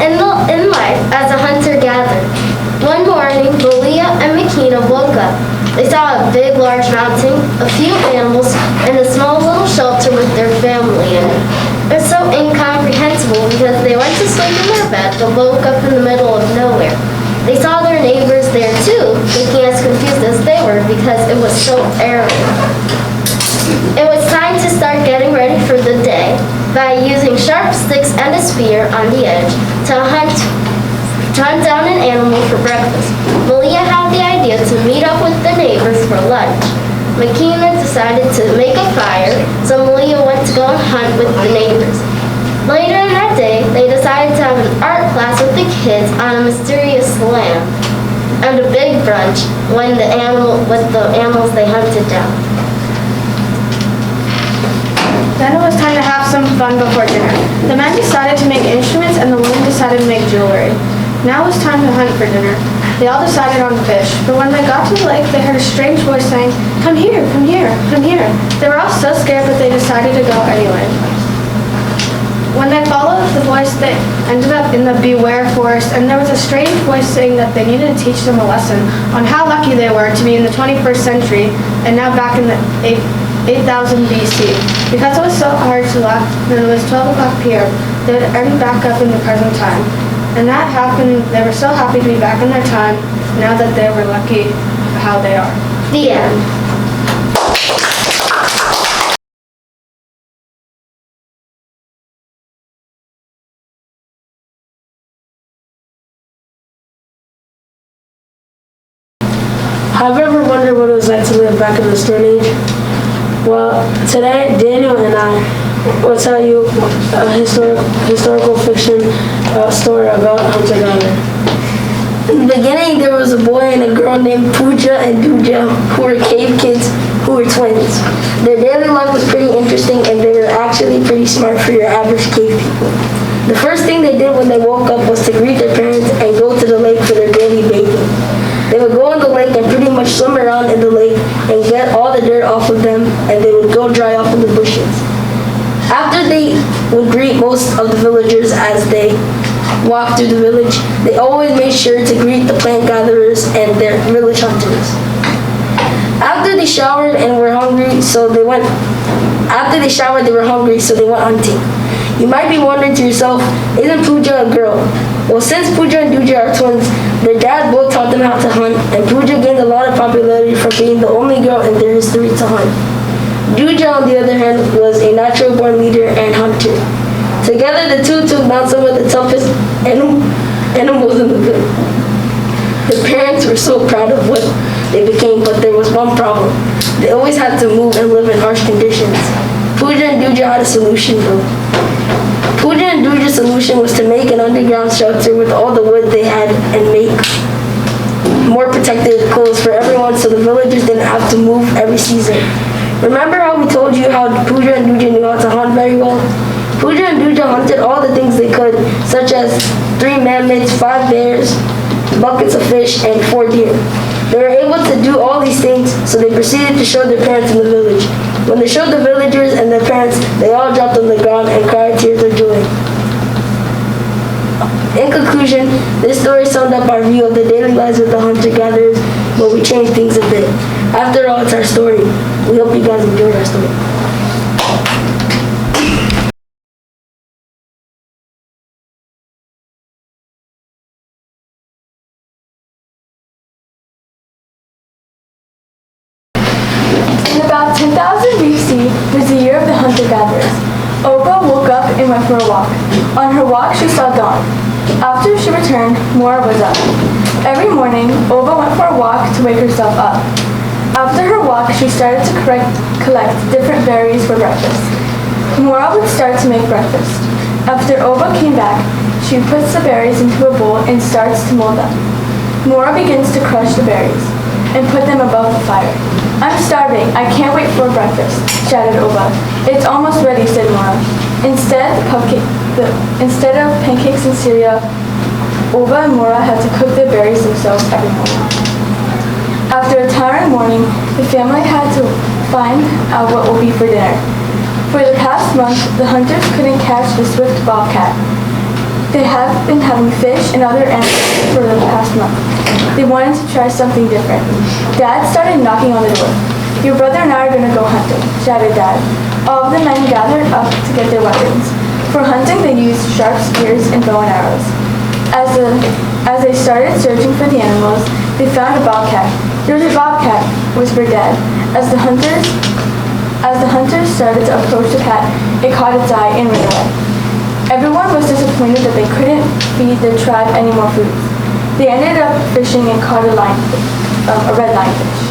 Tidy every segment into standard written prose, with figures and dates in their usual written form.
in life as a hunter-gatherer. One morning, Malia and Makina woke up. They saw a big, large mountain, a few animals, and a small little shelter with their family in it. It was so incomprehensible because they went to sleep in their bed but woke up in the middle of nowhere. They saw their neighbors there too, looking as confused as they were because it was so arid. It was time to start getting ready for the day by using sharp sticks and a spear on the edge to hunt down an animal for breakfast. Malia had the idea to meet up with the neighbors for lunch. Makina decided to make a fire, so Malia went to go and hunt with the neighbors. Later in that day, they decided to have an art class with the kids on a mysterious lamb and a big brunch with the animals they hunted down. Then it was time to have some fun before dinner. The men decided to make instruments and the women decided to make jewelry. Now it was time to hunt for dinner. They all decided on fish, but when they got to the lake, they heard a strange voice saying, "Come here, come here, come here." They were all so scared, but they decided to go anyway. When they followed the voice, they ended up in the Beware Forest, and there was a strange voice saying that they needed to teach them a lesson on how lucky they were to be in the 21st century and now back in the 8,000 BC. Because it was so hard to laugh when it was 12 o'clock p.m., they would end back up in the present time. And that happened, they were so happy to be back in their time, now that they were lucky how they are. The end. Have you ever wondered what it was like to live back in the Stone Age? Well, today Daniel and I will tell you a historical fiction story about hunter-gatherer. In the beginning, there was a boy and a girl named Pooja and Dooja who were cave kids who were twins. Their daily life was pretty interesting and they were actually pretty smart for your average cave people. The first thing they did when they woke up was to greet their parents and go to the lake for their daily bathing. They would go in the lake and pretty much swim around in the lake and get all the dirt off of them, and they would go dry off in the bushes. After they would greet most of the villagers as they walked through the village, they always made sure to greet the plant gatherers and their village hunters. After they showered they were hungry, so they went hunting. You might be wondering to yourself, isn't Pooja a girl? Well, since Pooja and Dooja are twins, their dad both taught them how to hunt, and Pooja gained a lot of popularity for being the only girl in their history to hunt. Dooja, on the other hand, was a natural-born leader and hunter. Together, the two took down some of the toughest animals in the village. Their parents were so proud of what they became, but there was one problem. They always had to move and live in harsh conditions. Pooja and Dooja had a solution, though. Pooja and Dooja's solution was to make an underground shelter with all the wood they had and make more protective clothes for everyone so the villagers didn't have to move every season. Remember how we told you how Pooja and Dooja knew how to hunt very well? Pooja and Dooja hunted all the things they could, such as 3 mammoths, 5 bears, buckets of fish, and 4 deer. They were able to do all these things, so they proceeded to show their parents in the village. When they showed the villagers and their parents, they all dropped on the ground and cried tears of joy. In conclusion, this story summed up our view of the daily lives of the hunter-gatherers, but we changed things a bit. After all, it's our story. We hope you guys enjoyed our story. In about 10,000 BC was the year of the hunter-gatherers. Opa woke up and went for a walk. On her walk, she saw dawn. After she returned, Mora was up. Every morning, Opa went for a walk to wake herself up. After her walk, she started to collect different berries for breakfast. Mora would start to make breakfast. After Opa came back, she puts the berries into a bowl and starts to mold them. Mora begins to crush the berries and put them above the fire. "I'm starving. I can't wait for breakfast," shouted Opa. "It's almost ready," said Mora. Instead of pancakes and cereal, Opa and Mora had to cook the berries themselves every morning. After a tiring morning, the family had to find out what will be for dinner. For the past month, the hunters couldn't catch the swift bobcat. They have been having fish and other animals for the past month. They wanted to try something different. Dad started knocking on the door. "Your brother and I are going to go hunting," shouted Dad. All of the men gathered up to get their weapons. For hunting, they used sharp spears and bow and arrows. As they started searching for the animals, they found a bobcat. "There's a bobcat," whispered Dad. As the hunters started to approach the cat, it caught its eye and ran away. Everyone was disappointed that they couldn't feed their tribe any more food. They ended up fishing and caught a red lionfish.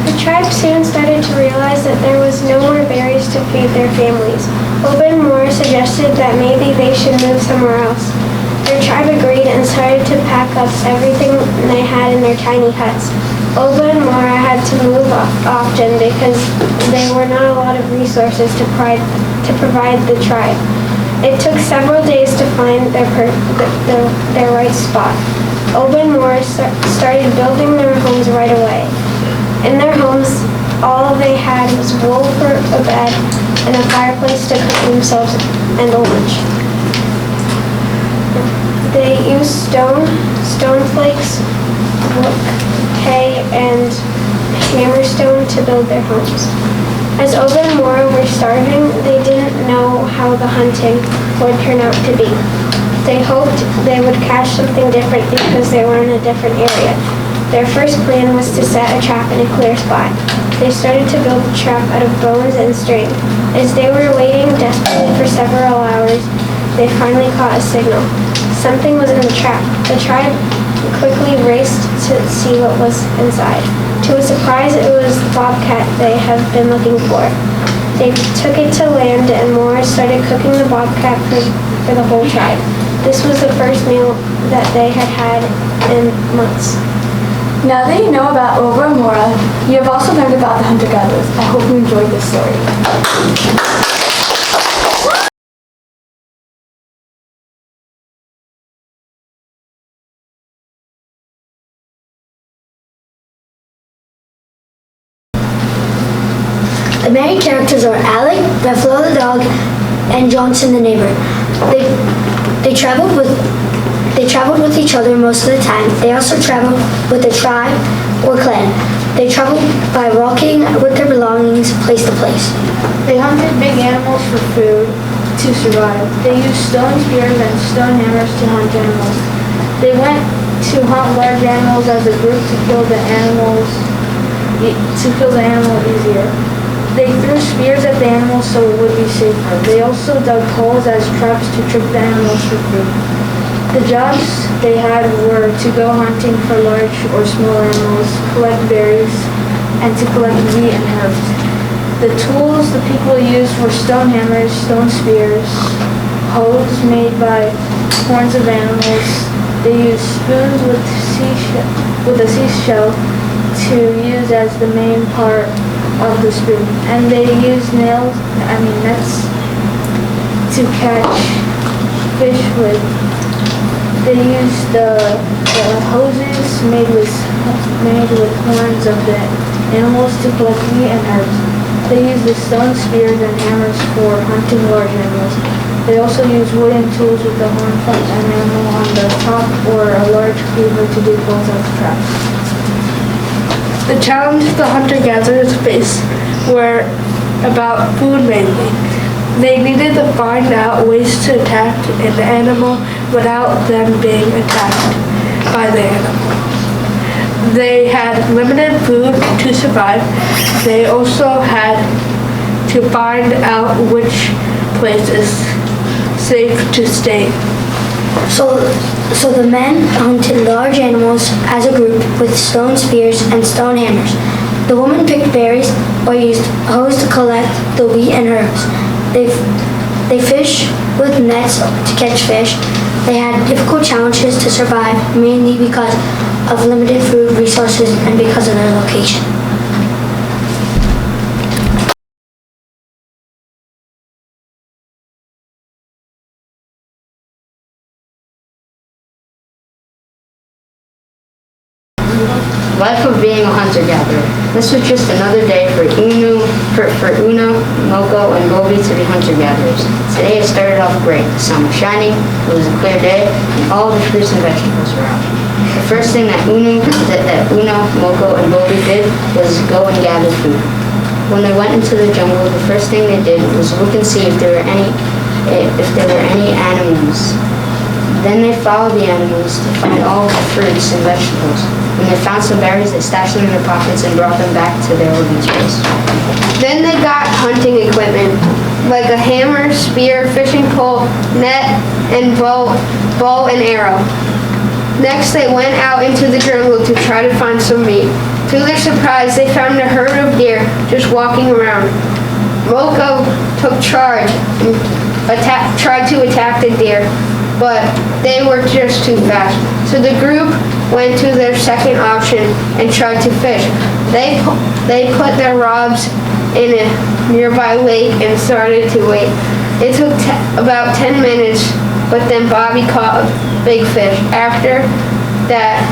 The tribe soon started to realize that there was no more berries to feed their families. Open Moore suggested that maybe they should move somewhere else. Their tribe agreed and started to pack up everything they had in their tiny huts. Oba and Mara had to move often because there were not a lot of resources to provide the tribe. It took several days to find their right spot. Oba and Mara started building their homes right away. In their homes, all they had was wool for a bed and a fireplace to cook themselves and lunch. They used stone flakes, wood, hay, and hammerstone to build their homes. As Oba and Mora were starving, they didn't know how the hunting would turn out to be. They hoped they would catch something different because they were in a different area. Their first plan was to set a trap in a clear spot. They started to build the trap out of bones and string. As they were waiting desperately for several hours, they finally caught a signal. Something was in the trap. The tribe quickly raced to see what was inside. To a surprise, it was the bobcat they had been looking for. They took it to land and Mora started cooking the bobcat for the whole tribe. This was the first meal that they had had in months. Now that you know about Oba and Mora, you have also learned about the hunter-gatherers. I hope you enjoyed this story. The main characters are Alec, Buffalo the dog, and Johnson the neighbor. They traveled with each other most of the time. They also traveled with a tribe or clan. They traveled by walking with their belongings place to place. They hunted big animals for food to survive. They used stone spears and stone hammers to hunt animals. They went to hunt large animals as a group to kill the animal easier. They threw spears at the animals so it would be safer. They also dug holes as traps to trick the animals for food. The jobs they had were to go hunting for large or small animals, collect berries, and to collect wheat and herbs. The tools the people used were stone hammers, stone spears, hoes made by horns of animals. They used spoons with a seashell to use as the main part of the spoon, and they used nets to catch fish with. They used the hoses made with horns of the animals to collect meat and herbs. They used the stone spears and hammers for hunting large animals. They also used wooden tools with the horn from an animal on the top or a large cleaver to dig holes as traps. The challenges the hunter-gatherers faced were about food mainly. They needed to find out ways to attack an animal without them being attacked by the animal. They had limited food to survive. They also had to find out which place is safe to stay. So the men hunted large animals as a group with stone spears and stone hammers. The women picked berries or used hoes to collect the wheat and herbs. They fished with nets to catch fish. They had difficult challenges to survive, mainly because of limited food resources and because of their location. Life of being a hunter-gatherer. This was just another day for Una, Moko, and Bobby to be hunter-gatherers. Today it started off great. The sun was shining, it was a clear day, and all the fruits and vegetables were out. The first thing that Una, Moko, and Bobby did was go and gather food. When they went into the jungle, the first thing they did was look and see if there were any animals. Then they followed the animals to find all the fruits and vegetables. When they found some berries, they stashed them in their pockets and brought them back to their living space. Then they got hunting equipment, like a hammer, spear, fishing pole, net, and bow and arrow. Next, they went out into the jungle to try to find some meat. To their surprise, they found a herd of deer just walking around. Moko took charge and tried to attack the deer, but they were just too fast. So the group went to their second option and tried to fish. They put their rods in a nearby lake and started to wait. It took about 10 minutes, but then Bobby caught a big fish. After that,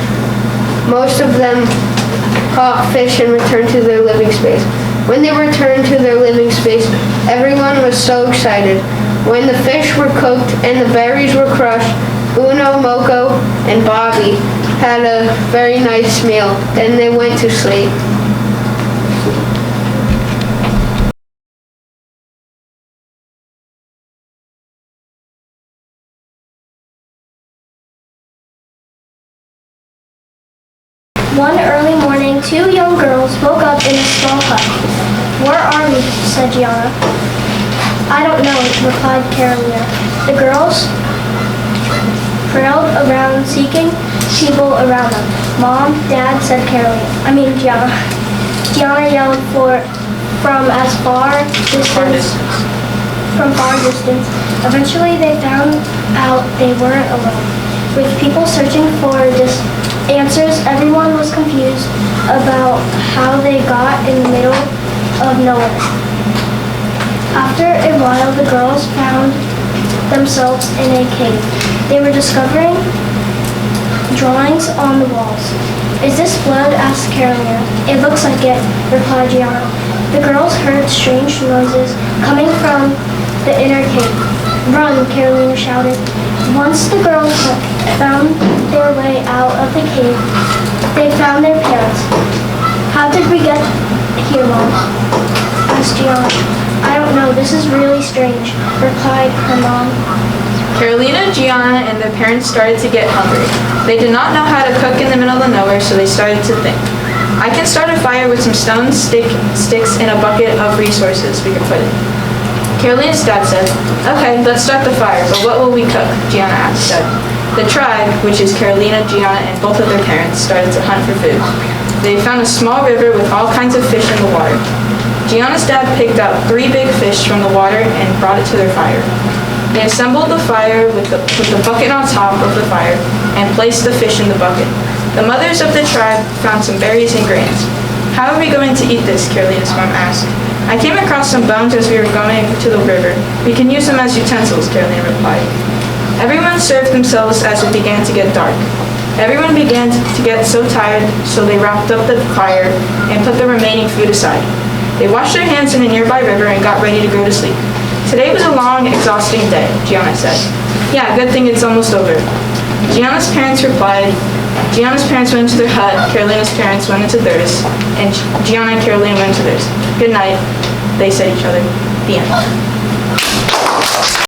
most of them caught fish and returned to their living space. When they returned to their living space, everyone was so excited. When the fish were cooked and the berries were crushed, Uno, Moko, and Bobby had a very nice meal. Then they went to sleep. One early morning, two young girls woke up in a small hut. "Where are we?" said Gianna. "I don't know," replied Carolina. The girls prowled around seeking people around them. "Mom, Dad," said Gianna. Gianna yelled from far distance. Eventually they found out they weren't alone. With people searching for answers, everyone was confused about how they got in the middle of nowhere. After a while, the girls found themselves in a cave. They were discovering drawings on the walls. "Is this blood?" asked Carolina. "It looks like it," replied Gianna. The girls heard strange noises coming from the inner cave. "Run!" Carolina shouted. Once the girls found their way out of the cave, they found their parents. "How did we get here, Mom?" asked Gianna. "I don't know. This is really strange," replied her mom. Carolina, Gianna, and their parents started to get hungry. They did not know how to cook in the middle of nowhere, so they started to think. "I can start a fire with some stones, sticks, and a bucket of resources we can put in." Carolina's dad said, "Okay, let's start the fire, but what will we cook?" Gianna said. The tribe, which is Carolina, Gianna, and both of their parents, started to hunt for food. They found a small river with all kinds of fish in the water. Gianna's dad picked out 3 big fish from the water and brought it to their fire. They assembled the fire with the bucket on top of the fire and placed the fish in the bucket. The mothers of the tribe found some berries and grains. "How are we going to eat this?" Carolina's mom asked. "I came across some bones as we were going to the river. We can use them as utensils," Carolina replied. Everyone served themselves as it began to get dark. Everyone began to get so tired, so they wrapped up the fire and put the remaining food aside. They washed their hands in a nearby river and got ready to go to sleep. "Today was a long, exhausting day," Gianna said. "Yeah, good thing it's almost over." Gianna's parents replied. Gianna's parents went into their hut, Carolina's parents went into theirs, and Gianna and Carolina went into theirs. "Good night," they said to each other. The end.